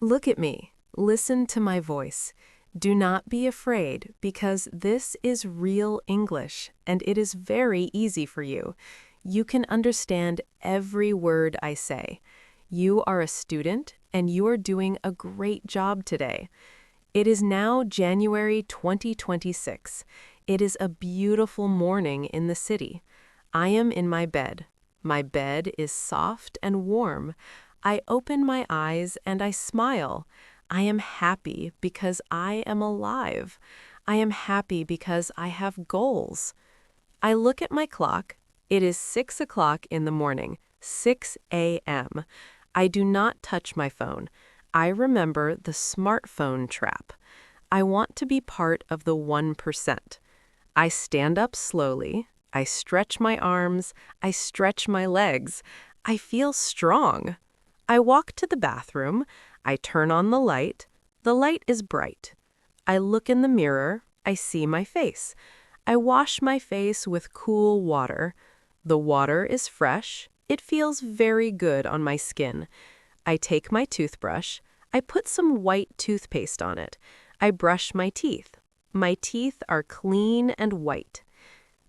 Look at me. Listen to my voice. Do not be afraid because this is real English and it is very easy for you. You can understand every word I say. You are a student and you are doing a great job today. It is now January 2026. It is a beautiful morning in the city. I am in my bed. My bed is soft and warm. I open my eyes and I smile. I am happy because I am alive. I am happy because I have goals. I look at my clock. It is 6 o'clock in the morning, 6 a.m. I do not touch my phone. I remember the smartphone trap. I want to be part of the 1%. I stand up slowly. I stretch my arms. I stretch my legs. I feel strong. I walk to the bathroom. I turn on the light. The light is bright. I look in the mirror. I see my face. I wash my face with cool water. The water is fresh. It feels very good on my skin. I take my toothbrush. I put some white toothpaste on it. I brush my teeth. My teeth are clean and white.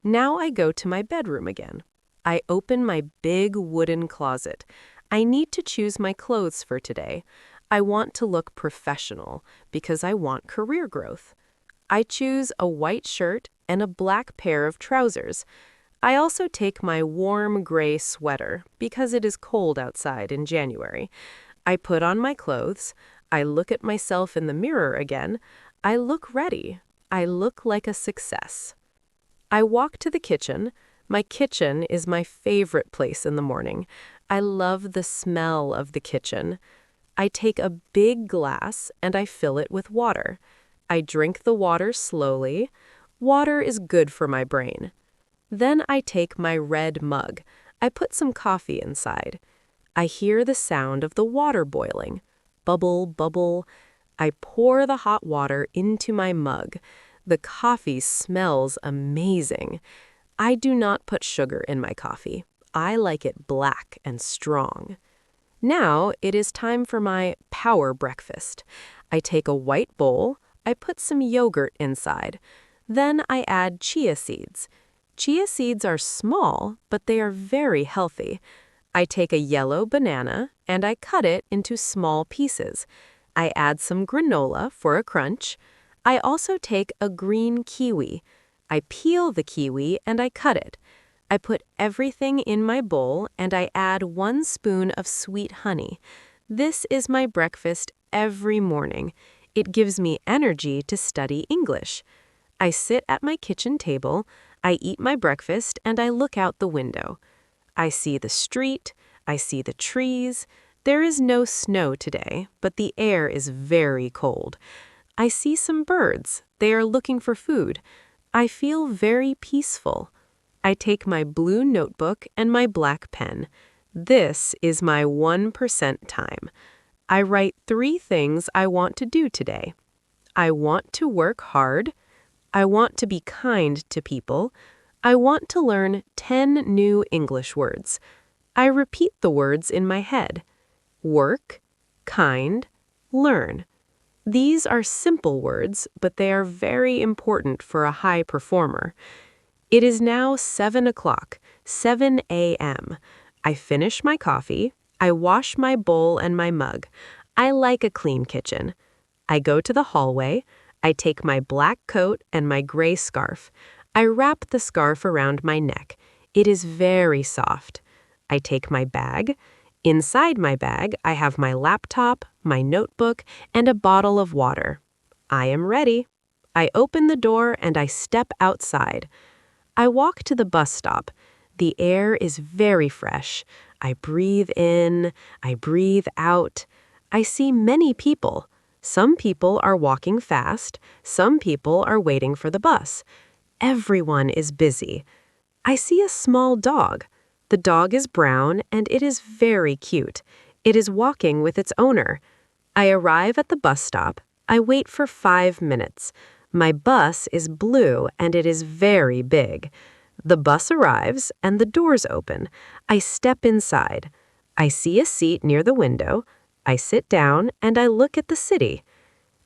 Now I go to my bedroom again. I open my big wooden closet. I need to choose my clothes for today. I want to look professional because I want career growth. I choose a white shirt and a black pair of trousers. I also take my warm gray sweater because it is cold outside in January. I put on my clothes. I look at myself in the mirror again. I look ready. I look like a success. I walk to the kitchen. My kitchen is my favorite place in the morning. I love the smell of the kitchen. I take a big glass and I fill it with water. I drink the water slowly. Water is good for my brain. Then I take my red mug. I put some coffee inside. I hear the sound of the water boiling. Bubble, bubble. I pour the hot water into my mug. The coffee smells amazing. I do not put sugar in my coffee. I like it black and strong. Now it is time for my power breakfast. I take a white bowl. I put some yogurt inside. Then I add chia seeds. Chia seeds are small, but they are very healthy. I take a yellow banana and I cut it into small pieces. I add some granola for a crunch. I also take a green kiwi. I peel the kiwi and I cut it. I put everything in my bowl and I add 1 spoon of sweet honey. This is my breakfast every morning. It gives me energy to study English. I sit at my kitchen table. I eat my breakfast and I look out the window. I see the street. I see the trees. There is no snow today, but the air is very cold. I see some birds. They are looking for food. I feel very peaceful. I take my blue notebook and my black pen. This is my 1% time. I write 3 things I want to do today. I want to work hard. I want to be kind to people. I want to learn 10 new English words. I repeat the words in my head. Work, kind, learn. These are simple words, but they are very important for a high performer. It is now 7 o'clock, 7 a.m. I finish my coffee. I wash my bowl and my mug. I like a clean kitchen. I go to the hallway. I take my black coat and my gray scarf. I wrap the scarf around my neck. It is very soft. I take my bag. Inside my bag, I have my laptop, my notebook, and a bottle of water. I am ready. I open the door and I step outside. I walk to the bus stop. The air is very fresh. I breathe in. I breathe out. I see many people. Some people are walking fast. Some people are waiting for the bus. Everyone is busy. I see a small dog. The dog is brown and it is very cute. It is walking with its owner. I arrive at the bus stop. I wait for 5 minutes. My bus is blue and it is very big. The bus arrives and the doors open. I step inside. I see a seat near the window. I sit down and I look at the city.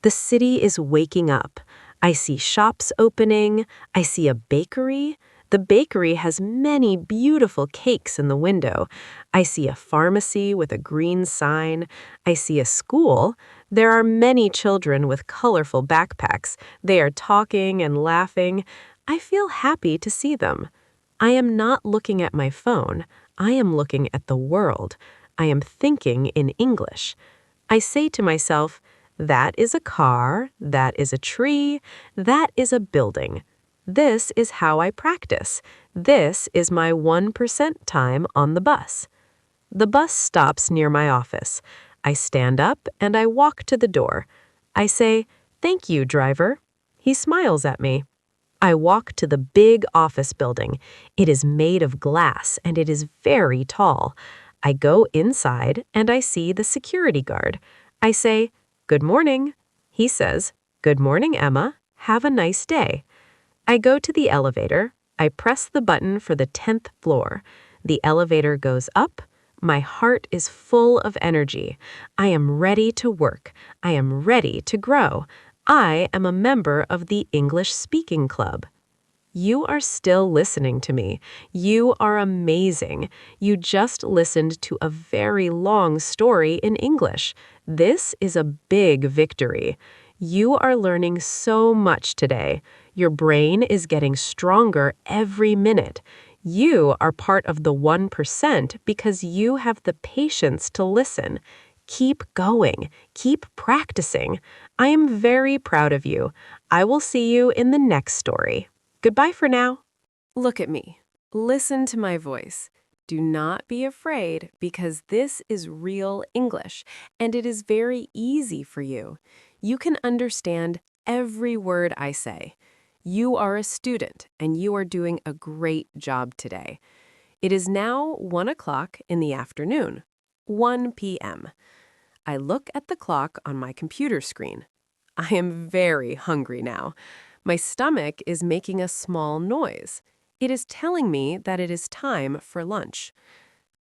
The city is waking up. I see shops opening. I see a bakery. The bakery has many beautiful cakes in the window. I see a pharmacy with a green sign. I see a school. There are many children with colorful backpacks. They are talking and laughing. I feel happy to see them. I am not looking at my phone. I am looking at the world. I am thinking in English. I say to myself, that is a car, that is a tree, that is a building. This is how I practice. This is my 1% time on the bus. The bus stops near my office. I stand up and I walk to the door. I say, "Thank you, driver." He smiles at me. I walk to the big office building. It is made of glass and it is very tall. I go inside and I see the security guard. I say, "Good morning." He says, "Good morning, Emma. Have a nice day." I go to the elevator. I press the button for the 10th floor. The elevator goes up. My heart is full of energy. I am ready to work. I am ready to grow. I am a member of the English Speaking Club. You are still listening to me. You are amazing. You just listened to a very long story in English. This is a big victory. You are learning so much today. Your brain is getting stronger every minute. You are part of the 1% because you have the patience to listen. Keep going. Keep practicing. I am very proud of you. I will see you in the next story. Goodbye for now. Look at me. Listen to my voice. Do not be afraid because this is real English and it is very easy for you. You can understand every word I say. You are a student and you are doing a great job today. It is now 1 o'clock in the afternoon, 1 p.m. I look at the clock on my computer screen. I am very hungry now. My stomach is making a small noise. It is telling me that it is time for lunch.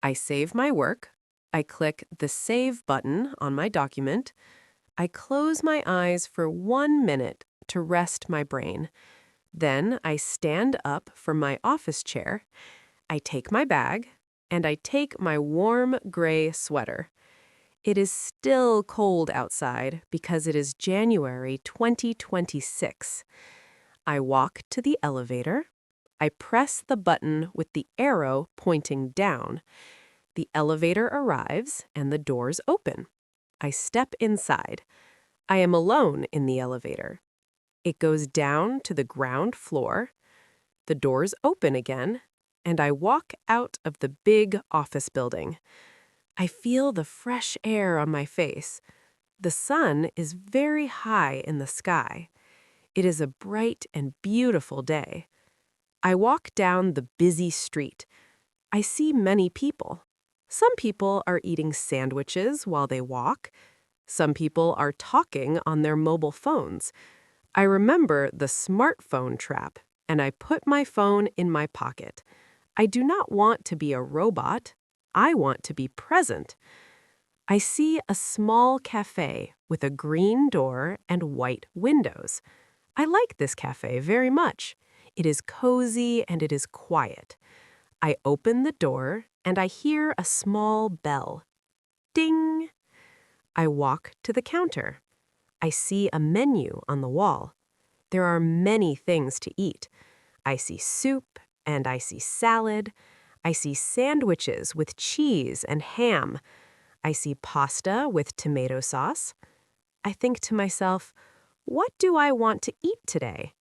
I save my work. I click the Save button on my document. I close my eyes for 1 minute to rest my brain. Then I stand up from my office chair. I take my bag, and I take my warm gray sweater. It is still cold outside because it is January 2026. I walk to the elevator. I press the button with the arrow pointing down. The elevator arrives and the doors open. I step inside. I am alone in the elevator. It goes down to the ground floor. The doors open again, and I walk out of the big office building. I feel the fresh air on my face. The sun is very high in the sky. It is a bright and beautiful day. I walk down the busy street. I see many people. Some people are eating sandwiches while they walk. Some people are talking on their mobile phones. I remember the smartphone trap, and I put my phone in my pocket. I do not want to be a robot. I want to be present. I see a small cafe with a green door and white windows. I like this cafe very much. It is cozy and it is quiet. I open the door and I hear a small bell. Ding! I walk to the counter. I see a menu on the wall. There are many things to eat. I see soup and I see salad. I see sandwiches with cheese and ham. I see pasta with tomato sauce. I think to myself, what do I want to eat today?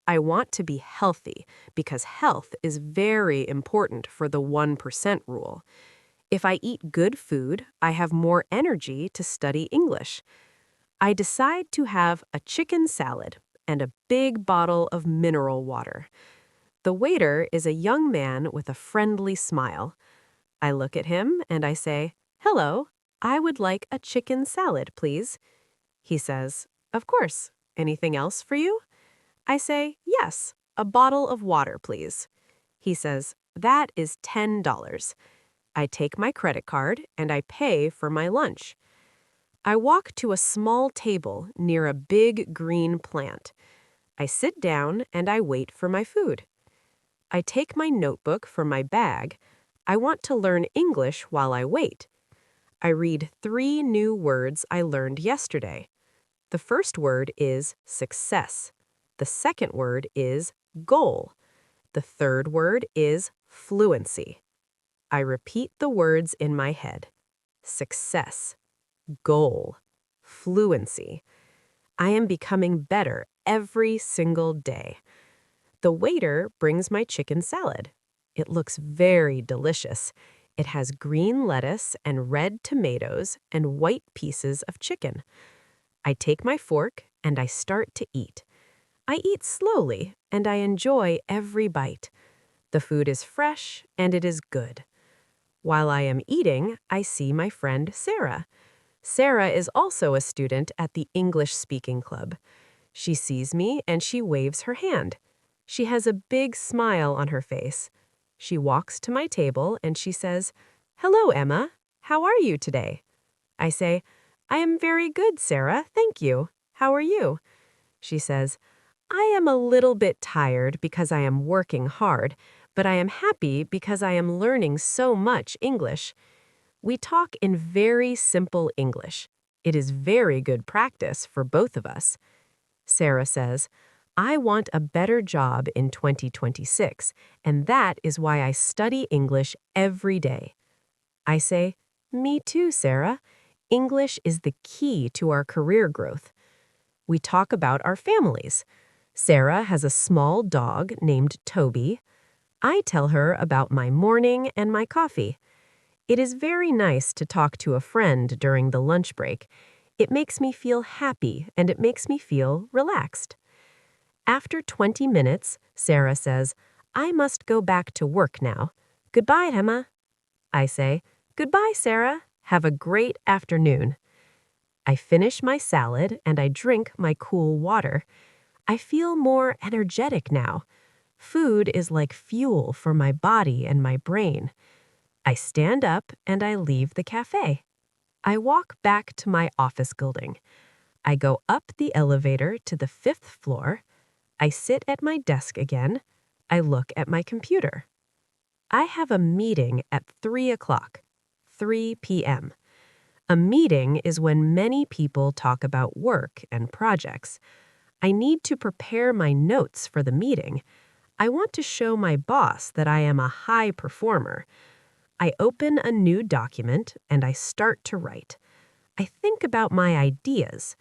I want to be healthy because health is very important for the 1% rule. If I eat good food, I have more energy to study English. I decide to have a chicken salad and a big bottle of mineral water. The waiter is a young man with a friendly smile. I look at him and I say, "Hello, I would like a chicken salad, please." He says, "Of course. Anything else for you?" I say, "Yes, a bottle of water, please." He says, "That is $10. I take my credit card and I pay for my lunch. I walk to a small table near a big green plant. I sit down and I wait for my food. I take my notebook from my bag. I want to learn English while I wait. I read 3 new words I learned yesterday. The first word is success. The second word is goal. The third word is fluency. I repeat the words in my head. Success, goal, fluency. I am becoming better every single day. The waiter brings my chicken salad. It looks very delicious. It has green lettuce and red tomatoes and white pieces of chicken. I take my fork and I start to eat. I eat slowly and I enjoy every bite. The food is fresh and it is good. While I am eating, I see my friend Sarah. Sarah is also a student at the English Speaking Club. She sees me and she waves her hand. She has a big smile on her face. She walks to my table and she says, "Hello, Emma. How are you today?" I say, "I am very good, Sarah. Thank you. How are you?" She says, "I am a little bit tired because I am working hard, but I am happy because I am learning so much English." We talk in very simple English. It is very good practice for both of us. Sarah says, "I want a better job in 2026, and that is why I study English every day." I say, "Me too, Sarah. English is the key to our career growth." We talk about our families. Sarah has a small dog named Toby. I tell her about my morning and my coffee. It is very nice to talk to a friend during the lunch break. It makes me feel happy and it makes me feel relaxed. After 20 minutes, Sarah says, "I must go back to work now. Goodbye, Emma." I say, "Goodbye, Sarah. Have a great afternoon." I finish my salad and I drink my cool water. I feel more energetic now. Food is like fuel for my body and my brain. I stand up and I leave the cafe. I walk back to my office building. I go up the elevator to the 5th floor. I sit at my desk again. I look at my computer. I have a meeting at 3 o'clock, 3 p.m. A meeting is when many people talk about work and projects. I need to prepare my notes for the meeting. I want to show my boss that I am a high performer. I open a new document and I start to write. I think about my ideas.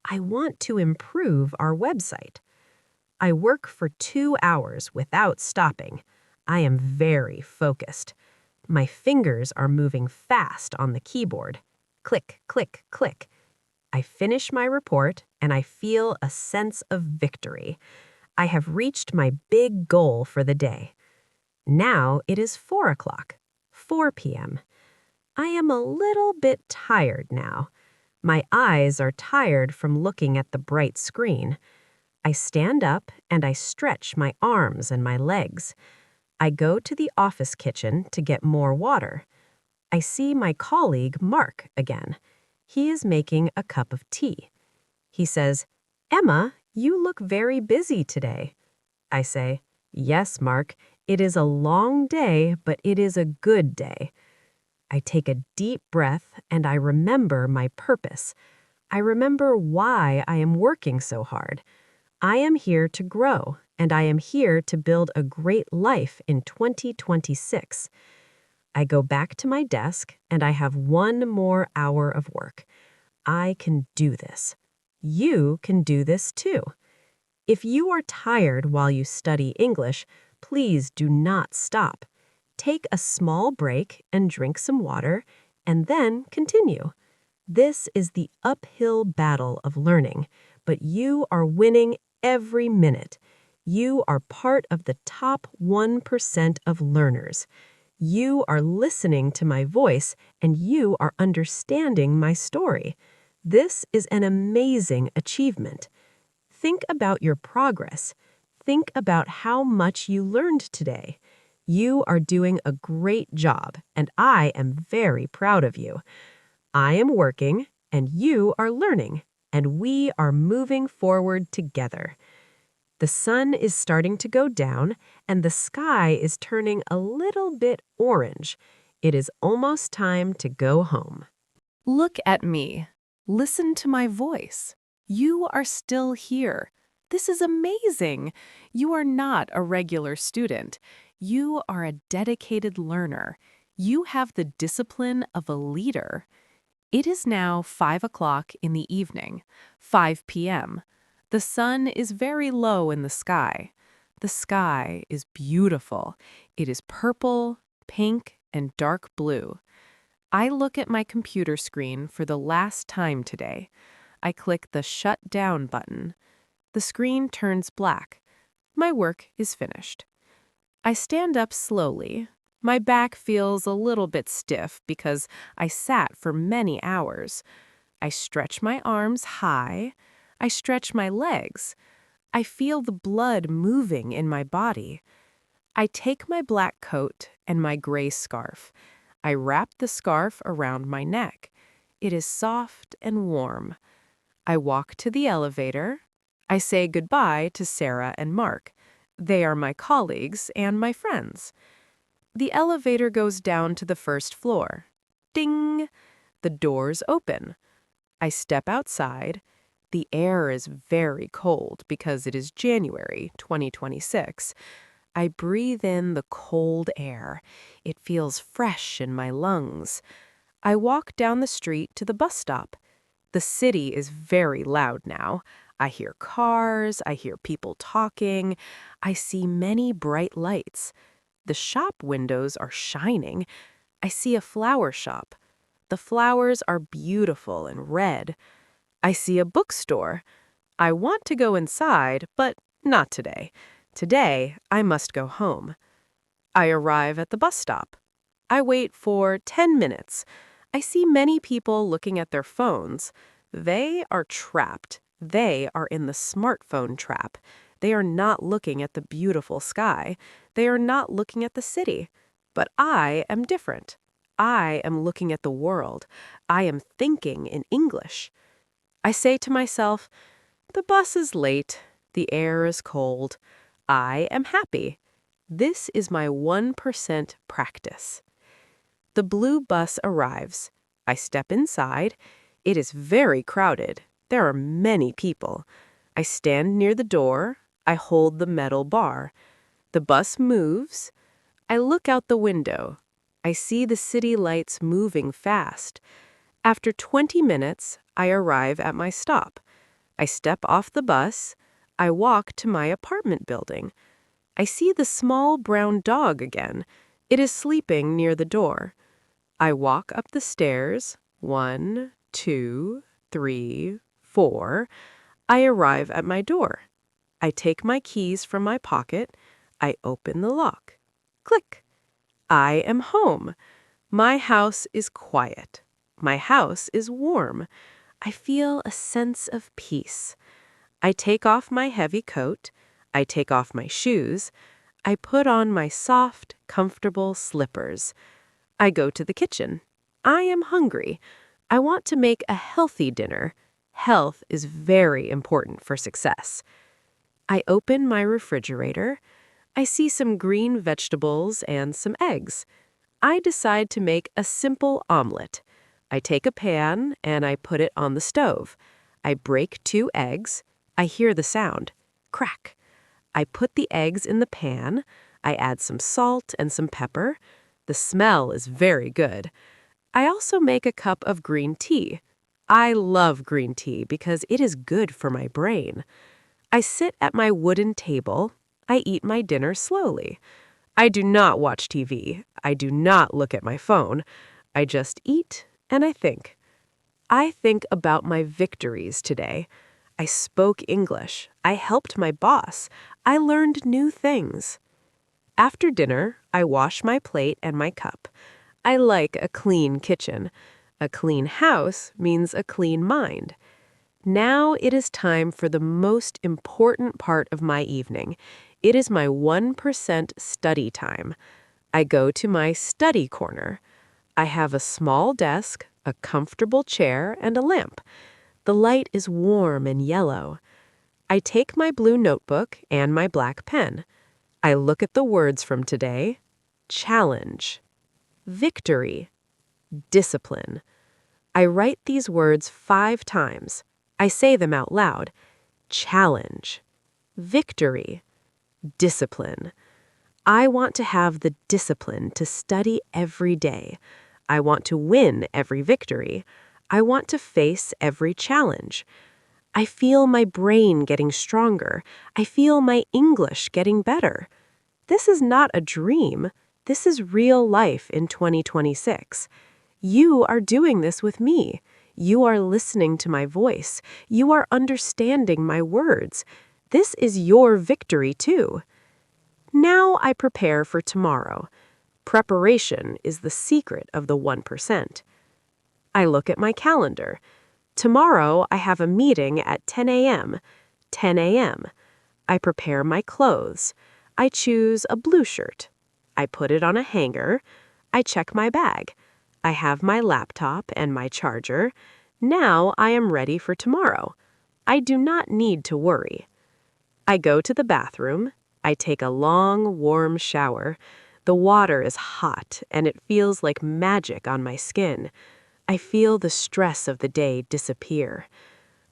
I want to improve our website. I work for 2 hours without stopping. I am very focused. My fingers are moving fast on the keyboard. Click, click, click. I finish my report and I feel a sense of victory. I have reached my big goal for the day. Now it is 4 o'clock, 4 p.m. I am a little bit tired now. My eyes are tired from looking at the bright screen. I stand up and I stretch my arms and my legs. I go to the office kitchen to get more water. I see my colleague, Mark, again. He is making a cup of tea. He says, "Emma, you look very busy today." I say, "Yes, Mark, it is a long day, but it is a good day." I take a deep breath and I remember my purpose. I remember why I am working so hard. I am here to grow, and I am here to build a great life in 2026. I go back to my desk and I have 1 more hour of work. I can do this. You can do this too. If you are tired while you study English, please do not stop. Take a small break and drink some water, and then continue. This is the uphill battle of learning, but you are winning every minute. You are part of the top 1% of learners. You are listening to my voice, and you are understanding my story. This is an amazing achievement. Think about your progress. Think about how much you learned today. You are doing a great job, and I am very proud of you. I am working, and you are learning, and we are moving forward together. The sun is starting to go down, and the sky is turning a little bit orange. It is almost time to go home. Look at me. Listen to my voice. You are still here. This is amazing. You are not a regular student. You are a dedicated learner. You have the discipline of a leader. It is now 5 o'clock in the evening, 5 p.m. The sun is very low in the sky. The sky is beautiful. It is purple, pink, and dark blue. I look at my computer screen for the last time today. I click the Shut Down button. The screen turns black. My work is finished. I stand up slowly. My back feels a little bit stiff because I sat for many hours. I stretch my arms high. I stretch my legs. I feel the blood moving in my body. I take my black coat and my gray scarf. I wrap the scarf around my neck. It is soft and warm. I walk to the elevator. I say goodbye to Sarah and Mark. They are my colleagues and my friends. The elevator goes down to the first floor. Ding! The doors open. I step outside. The air is very cold because it is January 2026. I breathe in the cold air. It feels fresh in my lungs. I walk down the street to the bus stop. The city is very loud now. I hear cars, I hear people talking. I see many bright lights. The shop windows are shining. I see a flower shop. The flowers are beautiful and red. I see a bookstore. I want to go inside, but not today. Today, I must go home. I arrive at the bus stop. I wait for 10 minutes. I see many people looking at their phones. They are trapped. They are in the smartphone trap. They are not looking at the beautiful sky. They are not looking at the city. But I am different. I am looking at the world. I am thinking in English. I say to myself, the bus is late. The air is cold. I am happy. This is my 1% practice. The blue bus arrives. I step inside. It is very crowded. There are many people. I stand near the door. I hold the metal bar. The bus moves. I look out the window. I see the city lights moving fast. After 20 minutes, I arrive at my stop. I step off the bus. I walk to my apartment building. I see the small brown dog again. It is sleeping near the door. I walk up the stairs. 1, 2, 3, 4. I arrive at my door. I take my keys from my pocket. I open the lock. Click. I am home. My house is quiet. My house is warm. I feel a sense of peace. I take off my heavy coat. I take off my shoes. I put on my soft, comfortable slippers. I go to the kitchen. I am hungry. I want to make a healthy dinner. Health is very important for success. I open my refrigerator. I see some green vegetables and some eggs. I decide to make a simple omelet. I take a pan and I put it on the stove. I break 2 eggs. I hear the sound. Crack. I put the eggs in the pan. I add some salt and some pepper. The smell is very good. I also make a cup of green tea. I love green tea because it is good for my brain. I sit at my wooden table. I eat my dinner slowly. I do not watch TV. I do not look at my phone. I just eat and I think. I think about my victories today. I spoke English. I helped my boss. I learned new things. After dinner, I wash my plate and my cup. I like a clean kitchen. A clean house means a clean mind. Now it is time for the most important part of my evening. It is my 1% study time. I go to my study corner. I have a small desk, a comfortable chair, and a lamp. The light is warm and yellow. I take my blue notebook and my black pen. I look at the words from today. Challenge, victory, discipline. I write these words 5 times. I say them out loud. Challenge, victory, discipline. I want to have the discipline to study every day. I want to win every victory. I want to face every challenge. I feel my brain getting stronger. I feel my English getting better. This is not a dream. This is real life in 2026. You are doing this with me. You are listening to my voice. You are understanding my words. This is your victory too. Now I prepare for tomorrow. Preparation is the secret of the 1%. I look at my calendar. Tomorrow I have a meeting at 10 a.m. 10 a.m. I prepare my clothes. I choose a blue shirt. I put it on a hanger. I check my bag. I have my laptop and my charger. Now I am ready for tomorrow. I do not need to worry. I go to the bathroom. I take a long, warm shower. The water is hot and it feels like magic on my skin. I feel the stress of the day disappear.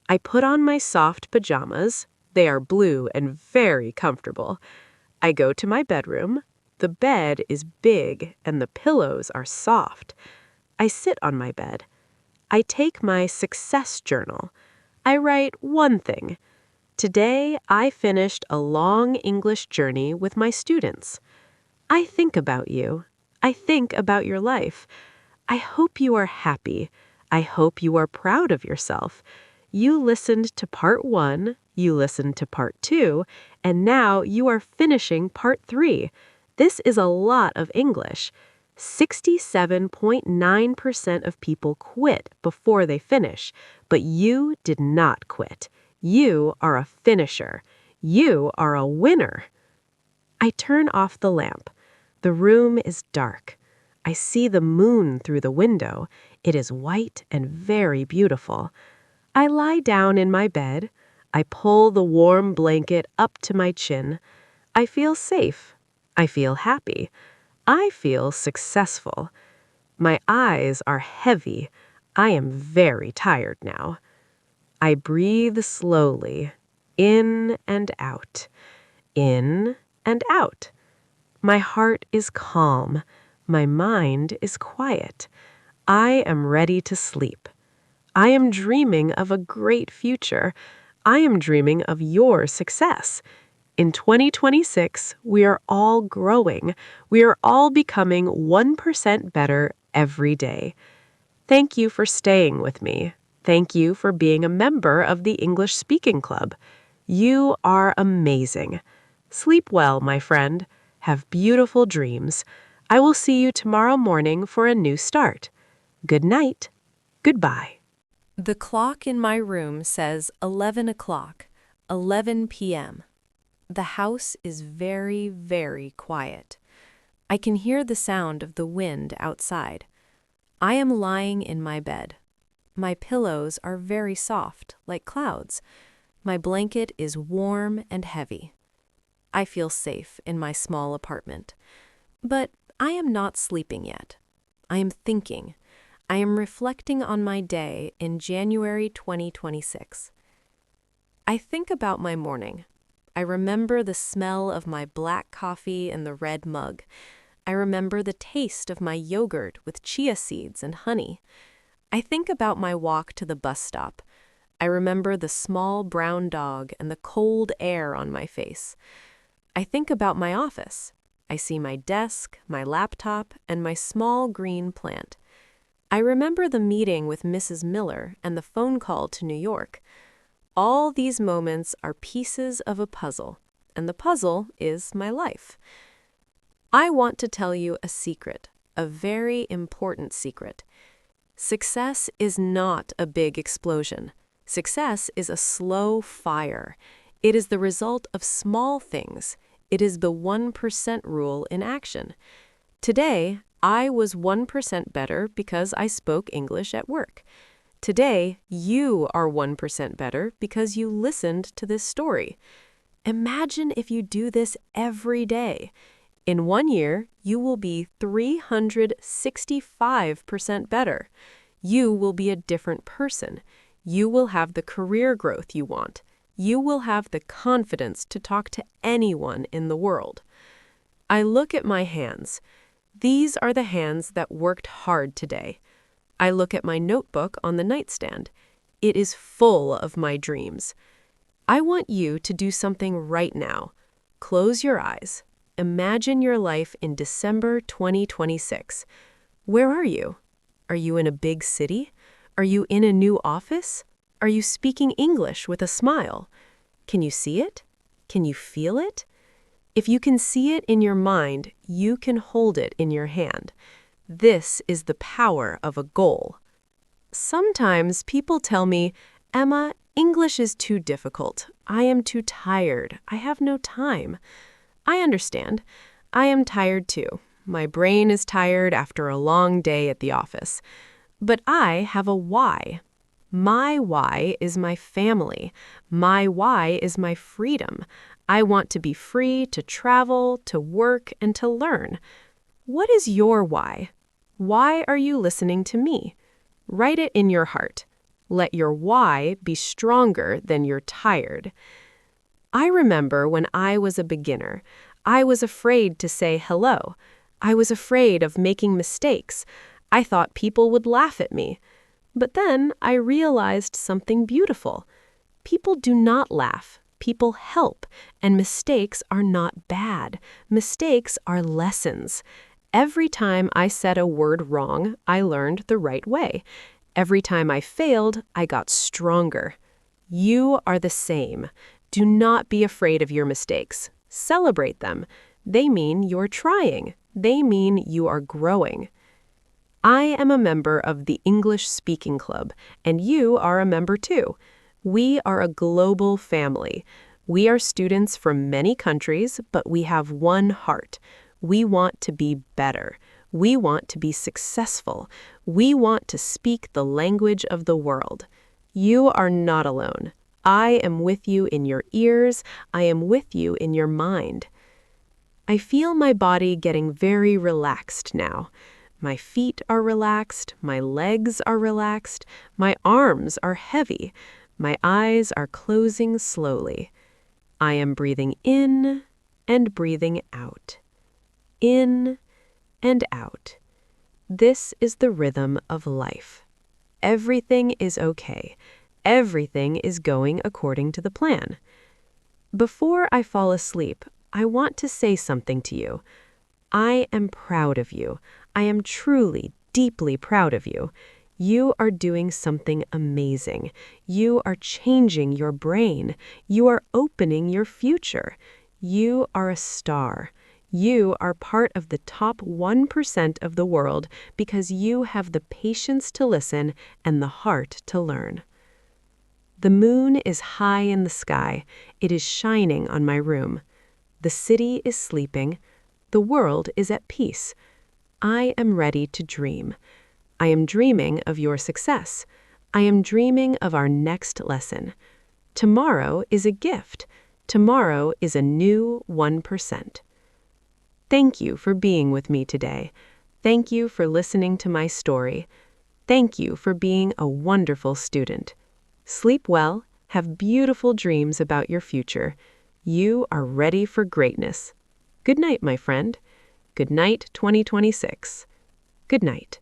I put on my soft pajamas. They are blue and very comfortable. I go to my bedroom. The bed is big and the pillows are soft. I sit on my bed. I take my success journal. I write one thing. Today, I finished a long English journey with my students. I think about you. I think about your life. I hope you are happy. I hope you are proud of yourself. You listened to part 1, you listened to part 2, and now you are finishing part 3. This is a lot of English. 67.9% of people quit before they finish, but you did not quit. You are a finisher. You are a winner. I turn off the lamp. The room is dark. I see the moon through the window. It is white and very beautiful. I lie down in my bed. I pull the warm blanket up to my chin. I feel safe. I feel happy. I feel successful. My eyes are heavy. I am very tired now. I breathe slowly, in and out, in and out. My heart is calm. My mind is quiet. I am ready to sleep. I am dreaming of a great future. I am dreaming of your success. In 2026, we are all growing. We are all becoming 1% better every day. Thank you for staying with me. Thank you for being a member of the English Speaking Club. You are amazing. Sleep well, my friend. Have beautiful dreams. I will see you tomorrow morning for a new start. Good night. Goodbye. The clock in my room says 11 o'clock, 11 p.m. The house is very, very quiet. I can hear the sound of the wind outside. I am lying in my bed. My pillows are very soft, like clouds. My blanket is warm and heavy. I feel safe in my small apartment. But I am not sleeping yet. I am thinking. I am reflecting on my day in January 2026. I think about my morning. I remember the smell of my black coffee in the red mug. I remember the taste of my yogurt with chia seeds and honey. I think about my walk to the bus stop. I remember the small brown dog and the cold air on my face. I think about my office. I see my desk, my laptop, and my small green plant. I remember the meeting with Mrs. Miller and the phone call to New York. All these moments are pieces of a puzzle, and the puzzle is my life. I want to tell you a secret, a very important secret. Success is not a big explosion. Success is a slow fire. It is the result of small things. It is the 1% rule in action. Today, I was 1% better because I spoke English at work. Today, you are 1% better because you listened to this story. Imagine if you do this every day. In 1 year, you will be 365% better. You will be a different person. You will have the career growth you want. You will have the confidence to talk to anyone in the world. I look at my hands. These are the hands that worked hard today. I look at my notebook on the nightstand. It is full of my dreams. I want you to do something right now. Close your eyes. Imagine your life in December 2026. Where are you? Are you in a big city? Are you in a new office? Are you speaking English with a smile? Can you see it? Can you feel it? If you can see it in your mind, you can hold it in your hand. This is the power of a goal. Sometimes people tell me, Emma, English is too difficult. I am too tired. I have no time. I understand. I am tired too. My brain is tired after a long day at the office. But I have a why. My why is my family. My why is my freedom. I want to be free to travel, to work, and to learn. What is your why? Why are you listening to me? Write it in your heart. Let your why be stronger than your tired. I remember when I was a beginner, I was afraid to say hello. I was afraid of making mistakes. I thought people would laugh at me. But then I realized something beautiful. People do not laugh. People help. And mistakes are not bad. Mistakes are lessons. Every time I said a word wrong, I learned the right way. Every time I failed, I got stronger. You are the same. Do not be afraid of your mistakes. Celebrate them. They mean you're trying. They mean you are growing. I am a member of the English Speaking Club, and you are a member too. We are a global family. We are students from many countries, but we have one heart. We want to be better. We want to be successful. We want to speak the language of the world. You are not alone. I am with you in your ears. I am with you in your mind. I feel my body getting very relaxed now. My feet are relaxed. My legs are relaxed. My arms are heavy. My eyes are closing slowly. I am breathing in and breathing out. In and out. This is the rhythm of life. Everything is okay. Everything is going according to the plan. Before I fall asleep, I want to say something to you. I am proud of you. I am truly, deeply proud of you. You are doing something amazing. You are changing your brain. You are opening your future. You are a star. You are part of the top 1% of the world because you have the patience to listen and the heart to learn. The moon is high in the sky. It is shining on my room. The city is sleeping. The world is at peace. I am ready to dream. I am dreaming of your success. I am dreaming of our next lesson. Tomorrow is a gift. Tomorrow is a new 1%. Thank you for being with me today. Thank you for listening to my story. Thank you for being a wonderful student. Sleep well, have beautiful dreams about your future. You are ready for greatness. Good night, my friend. Good night, 2026. Good night.